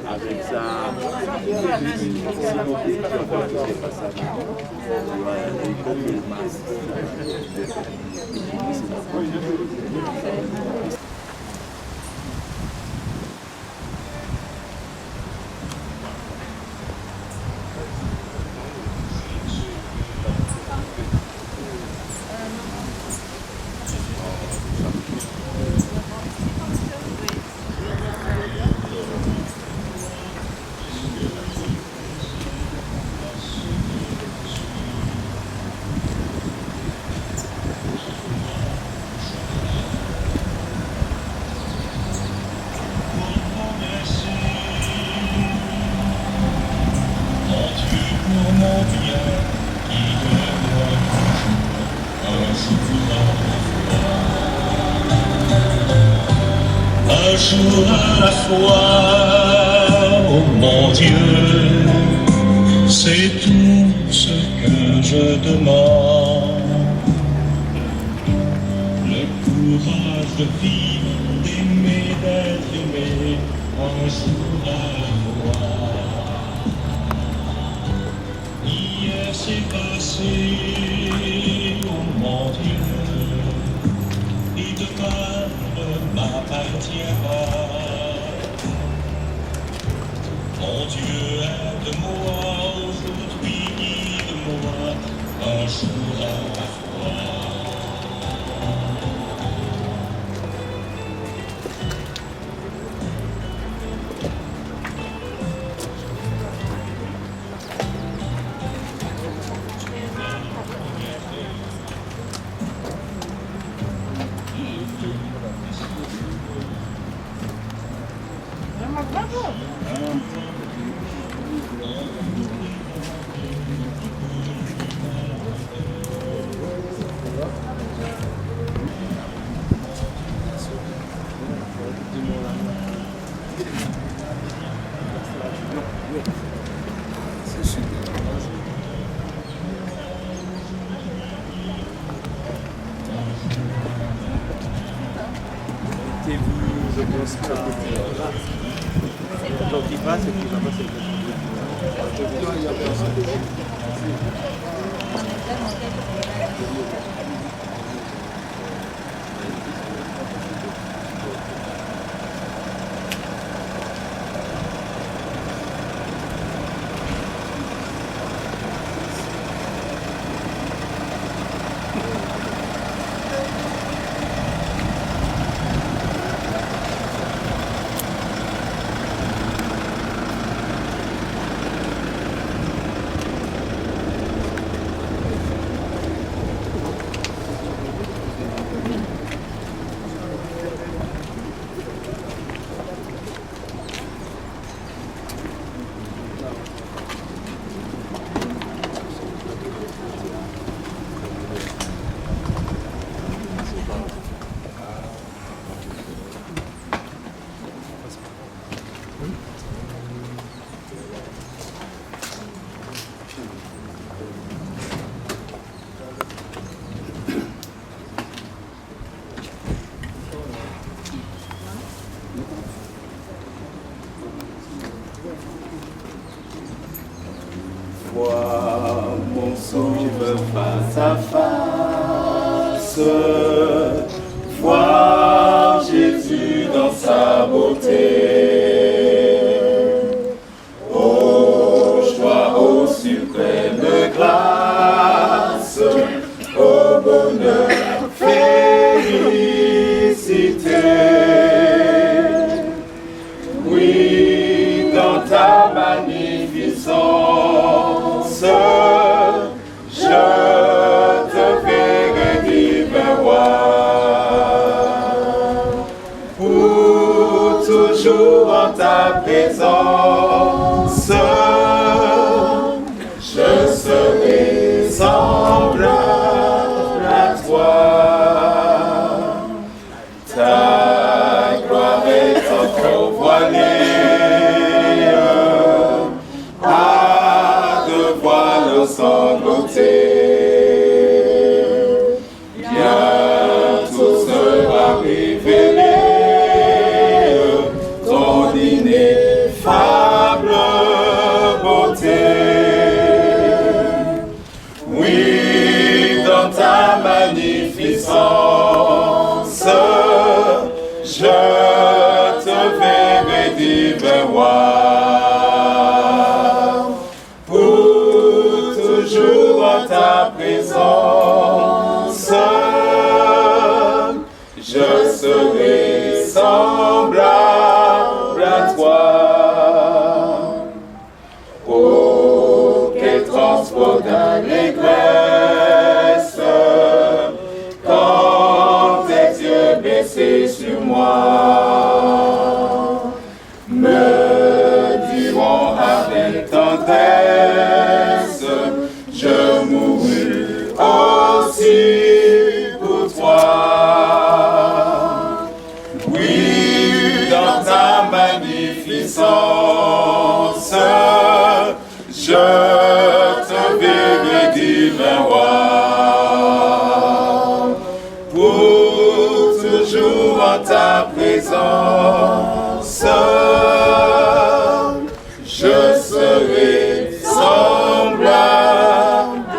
Avec ça, un jour à la fois, oh mon Dieu, c'est tout ce que je demande. Le courage de vivre, d'aimer, d'être aimé, un jour à la fois. Hier c'est passé, oh mon Dieu, et demain ne m'appartient pas. Mon Dieu, aide-moi aujourd'hui, guide-moi, un jour à la fois. Je pense que donc il passe et puis il va passer. Vois mon sauve face à face, vois Jésus dans sa beauté. Ô joie, ô suprême grâce, ô bonheur, félicité. Oui, dans ta magnificence, présence, je serai semblable à toi. Ta gloire est encore voilée à de voiles sanglotés. Bientôt sera révélé ton ineffable beauté. Oui, dans ta magnificence, je te verrai divin roi. Pour toujours en ta présence, je serai semblable à toi. Oh, quel transport d'allégresse quand tes yeux baissés sur moi me diront avec tendresse, je mourrai aussi pour toi. Oui, dans ta magnificence, je te verrai divin roi. Pour toujours en ta présence, je serai semblable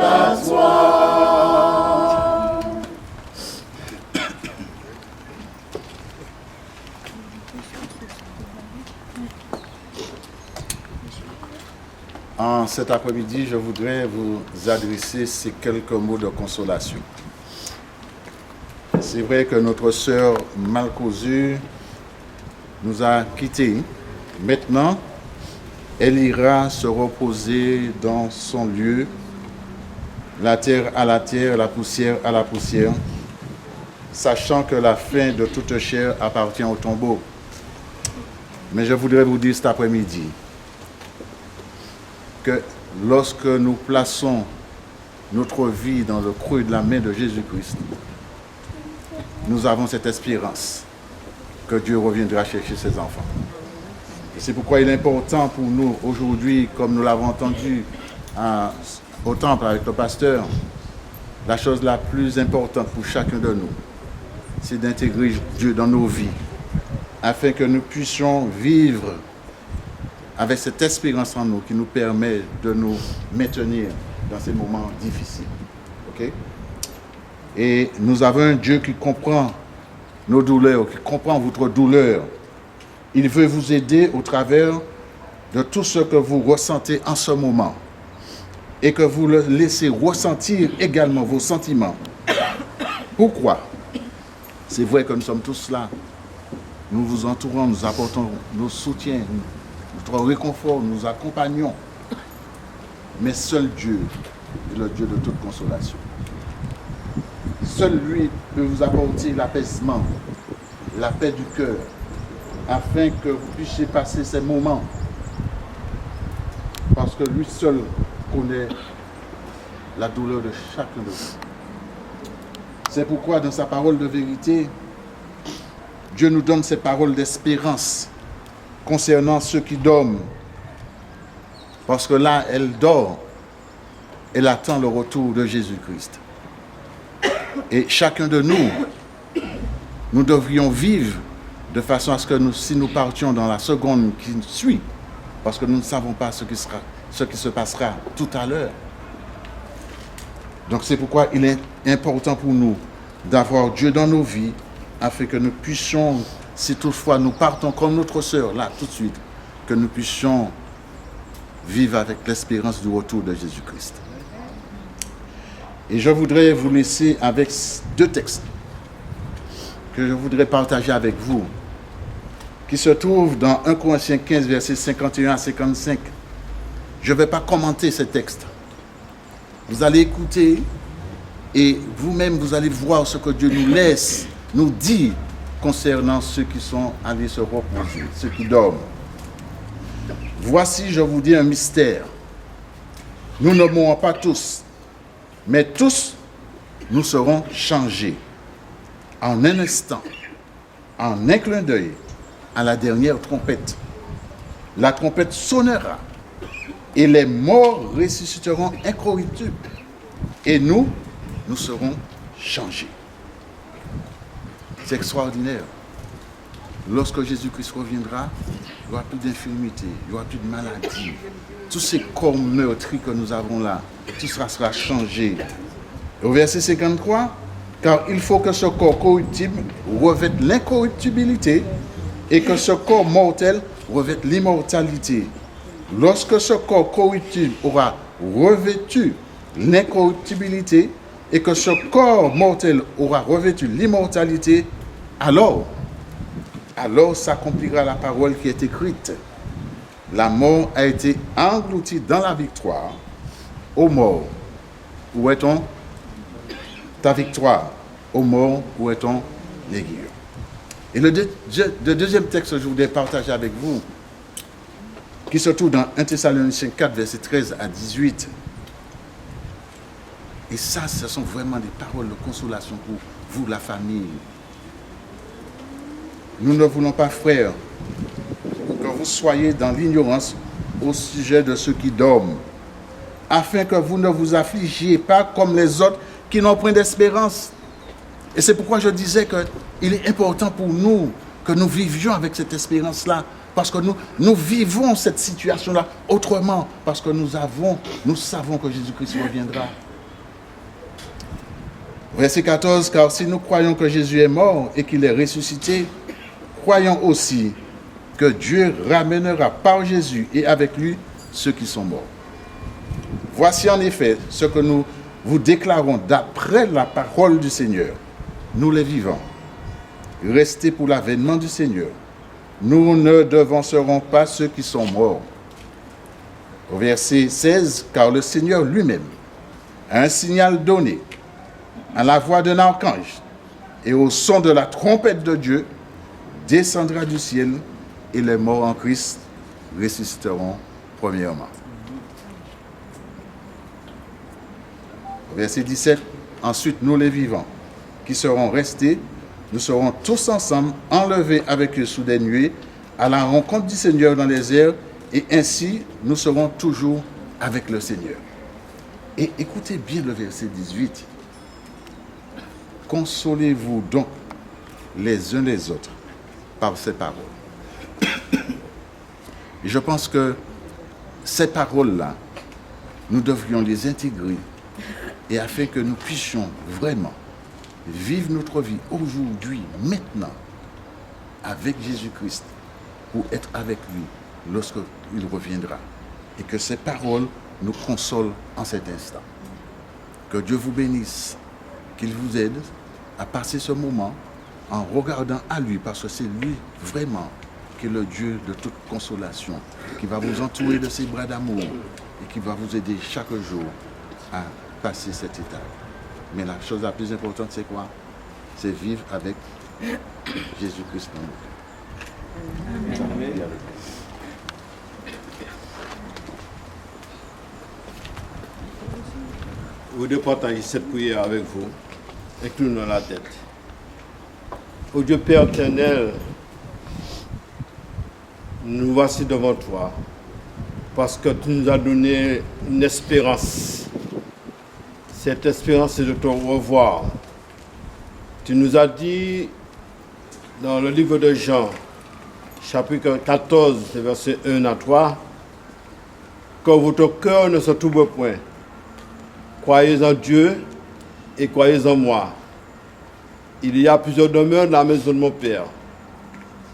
à toi. En cet après-midi, je voudrais vous adresser ces quelques mots de consolation. C'est vrai que notre sœur Malcosu nous a quittés. Maintenant, elle ira se reposer dans son lieu, la terre à la terre, la poussière à la poussière, sachant que la fin de toute chair appartient au tombeau. Mais je voudrais vous dire cet après-midi que lorsque nous plaçons notre vie dans le creux de la main de Jésus-Christ, nous avons cette espérance que Dieu reviendra chercher ses enfants. Et c'est pourquoi il est important pour nous aujourd'hui, comme nous l'avons entendu au temple avec le pasteur, la chose la plus importante pour chacun de nous, c'est d'intégrer Dieu dans nos vies, afin que nous puissions vivre avec cette espérance en nous qui nous permet de nous maintenir dans ces moments difficiles. Okay? Et nous avons un Dieu qui comprend nos douleurs, qui comprend votre douleur. Il veut vous aider au travers de tout ce que vous ressentez en ce moment et que vous le laissez ressentir également vos sentiments. Pourquoi? C'est vrai que nous sommes tous là. Nous vous entourons, nous apportons nos soutiens, notre réconfort, nous accompagnons. Mais seul Dieu est le Dieu de toute consolation. Seul lui peut vous apporter l'apaisement, la paix du cœur, afin que vous puissiez passer ces moments. Parce que lui seul connaît la douleur de chacun de vous. C'est pourquoi dans sa parole de vérité, Dieu nous donne ces paroles d'espérance concernant ceux qui dorment. Parce que là, elle dort, elle attend le retour de Jésus-Christ. Et chacun de nous, nous devrions vivre de façon à ce que si nous partions dans la seconde qui suit, parce que nous ne savons pas ce qui se passera tout à l'heure. Donc c'est pourquoi il est important pour nous d'avoir Dieu dans nos vies, afin que nous puissions, si toutefois nous partons comme notre sœur, là tout de suite, que nous puissions vivre avec l'espérance du retour de Jésus-Christ. Et je voudrais vous laisser avec deux textes que je voudrais partager avec vous, qui se trouvent dans 1 Corinthiens 15, versets 51 à 55. Je ne vais pas commenter ces textes. Vous allez écouter et vous-même, vous allez voir ce que Dieu nous laisse, nous dit concernant ceux qui sont allés se reposer, ceux qui dorment. Voici, je vous dis un mystère. Nous ne mourrons pas tous, mais tous, nous serons changés. En un instant, en un clin d'œil, à la dernière trompette. La trompette sonnera et les morts ressusciteront incorruptibles. Et nous serons changés. C'est extraordinaire. Lorsque Jésus-Christ reviendra, il n'y aura plus d'infirmité, il n'y aura plus de maladie. Tous ces corps meurtris que nous avons là, tout cela sera changé. Au verset 53, car il faut que ce corps corruptible revête l'incorruptibilité et que ce corps mortel revête l'immortalité. Lorsque ce corps corruptible aura revêtu l'incorruptibilité et que ce corps mortel aura revêtu l'immortalité, alors s'accomplira la parole qui est écrite. La mort a été engloutie dans la victoire. Ô mort, où est-on? Ta victoire. Ô mort, où est ton aiguillon? Et le deuxième texte que je voudrais partager avec vous, qui se trouve dans 1 Thessaloniciens 4, versets 13 à 18. Et ça, ce sont vraiment des paroles de consolation pour vous, la famille. Nous ne voulons pas, frères, que vous soyez dans l'ignorance au sujet de ceux qui dorment, afin que vous ne vous affligiez pas comme les autres qui n'ont point d'espérance. Et c'est pourquoi je disais qu'il est important pour nous que nous vivions avec cette espérance-là, parce que nous vivons cette situation-là autrement, parce que nous savons que Jésus-Christ reviendra. Verset 14, car si nous croyons que Jésus est mort et qu'il est ressuscité, croyons aussi que Dieu ramènera par Jésus et avec lui ceux qui sont morts. Voici en effet ce que nous vous déclarons d'après la parole du Seigneur. Nous les vivants, restez pour l'avènement du Seigneur. Nous ne devancerons pas ceux qui sont morts. Au verset 16, car le Seigneur lui-même a un signal donné à la voix d'un archange et au son de la trompette de Dieu, descendra du ciel et les morts en Christ ressusciteront premièrement. Verset 17, ensuite nous les vivants, qui seront restés, nous serons tous ensemble enlevés avec eux sous des nuées à la rencontre du Seigneur dans les airs, et ainsi nous serons toujours avec le Seigneur. Et écoutez bien le verset 18. Consolez-vous donc les uns les autres par ces paroles. Et je pense que ces paroles-là, nous devrions les intégrer et afin que nous puissions vraiment vivre notre vie aujourd'hui, maintenant, avec Jésus-Christ, pour être avec lui lorsqu'il reviendra. Et que ces paroles nous consolent en cet instant. Que Dieu vous bénisse, qu'il vous aide à passer ce moment en regardant à lui, parce que c'est lui vraiment qui est le Dieu de toute consolation, qui va vous entourer de ses bras d'amour et qui va vous aider chaque jour à passer cette étape. Mais la chose la plus importante, c'est quoi? C'est vivre avec Jésus-Christ dans nous. Amen. Je voudrais partager cette prière avec vous, avec nous dans la tête. Ô Dieu Père éternel, nous voici devant toi, parce que tu nous as donné une espérance. Cette espérance, c'est de te revoir. Tu nous as dit dans le livre de Jean, chapitre 14, verset 1 à 3, que votre cœur ne se trouble point. Croyez en Dieu et croyez en moi. Il y a plusieurs demeures dans la maison de mon Père.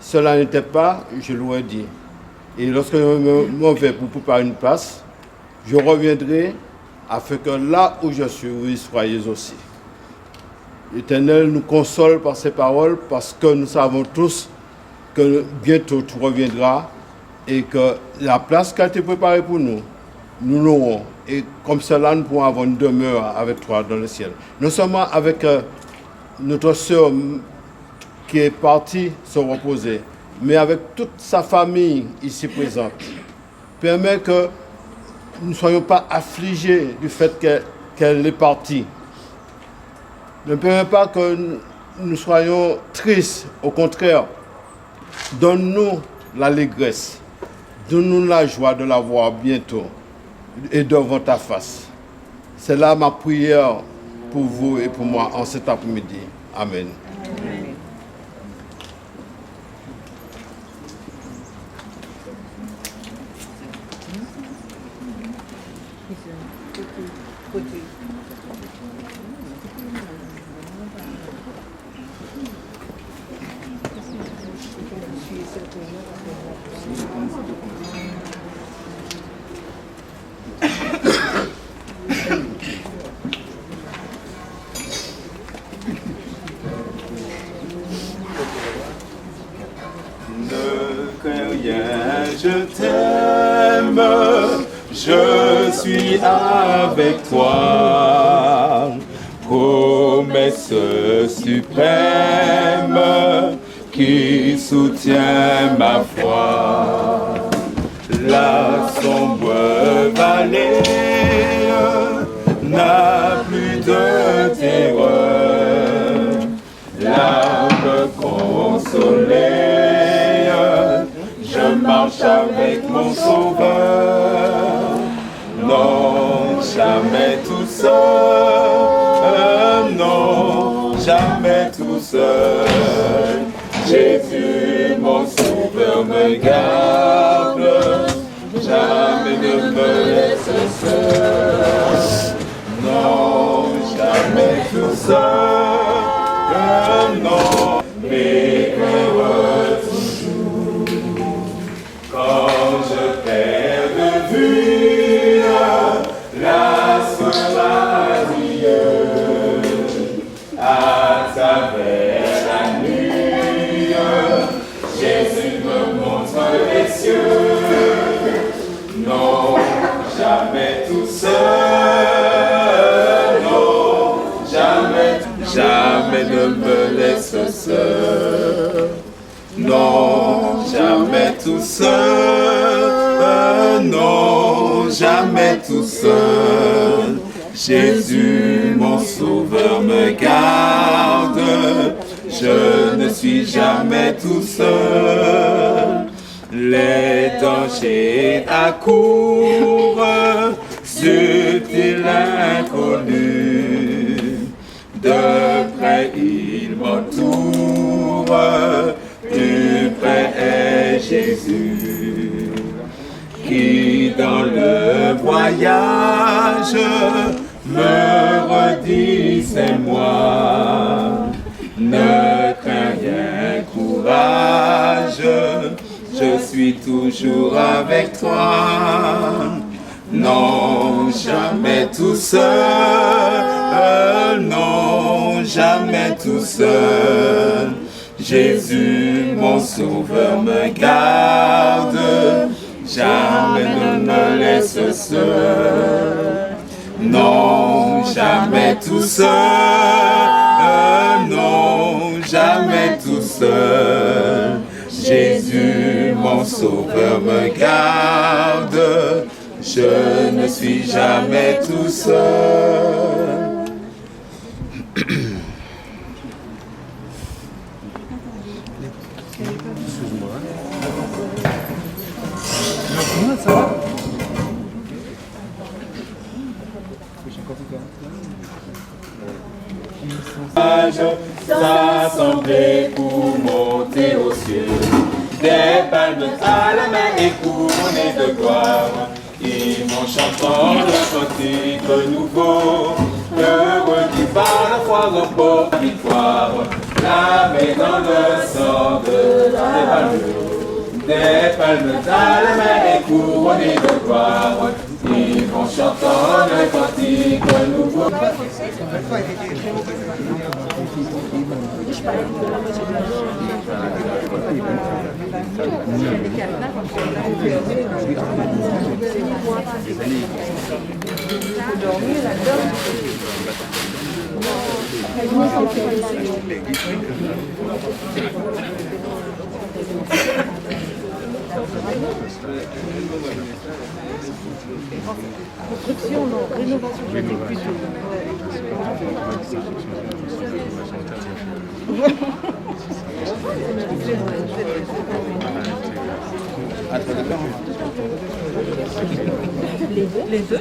Cela n'était pas, je l'aurais dit. Et lorsque je m'en vais pour préparer une place, je reviendrai afin que là où je suis, vous y soyez aussi. L'Éternel nous console par ces paroles parce que nous savons tous que bientôt tu reviendras et que la place qui a été préparée pour nous, nous l'aurons. Et comme cela, nous pourrons avoir une demeure avec toi dans le ciel. Non seulement avec notre sœur qui est partie se reposer, mais avec toute sa famille ici présente. Permets que nous ne soyons pas affligés du fait qu'elle est partie. Ne permets pas que nous soyons tristes. Au contraire, donne-nous l'allégresse. Donne-nous la joie de la voir bientôt et devant ta face. C'est là ma prière pour vous et pour moi en cet après-midi. Amen. Je t'aime, je suis avec toi, promesse suprême qui soutient ma foi. La sombre vallée n'a plus de terreur, l'âme consolée. Je marche avec mon sauveur, non, jamais tout seul, non, jamais tout seul. Jésus, mon sauveur, me garde, jamais ne me laisse seul, non, jamais tout seul, non, mais heureux. Quand je perds de vue la paradis, à travers la nuit, Jésus me montre les cieux. Non, jamais tout seul, non, jamais ne me laisse seul. Non, jamais tout seul, non, jamais tout seul. Jésus, mon sauveur, me garde, je ne suis jamais tout seul. Les dangers accourent, subtil inconnu, de près il m'entoure. Plus près est Jésus, qui dans le voyage me redit c'est moi. Ne crains rien, courage, je suis toujours avec toi. Non, jamais tout seul, non, jamais tout seul. Jésus, mon sauveur, me garde, jamais ne me laisse seul. Non, jamais tout seul, non, jamais tout seul. Jésus, mon sauveur, me garde, je ne suis jamais tout seul. S'assembler pour monter aux cieux, des palmes à la main et couronnées de gloire. Ils vont chantant le cantique nouveau, heureux qui par la foi remporte la victoire. Lavé dans le sang de des palmes à la main et couronnées de gloire. Ils vont chantant le cantique nouveau. Construction, non, rénovation, je dis plutôt. Les deux.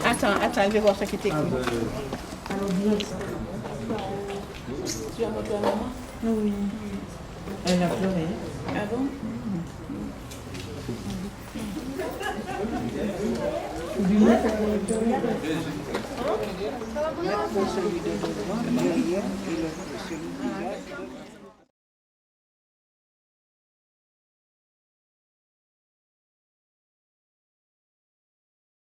Attends, je vais voir ce qui est écrit. Tu as montré à maman? Oui. Elle a pleuré. Ah bon? Ça va bien?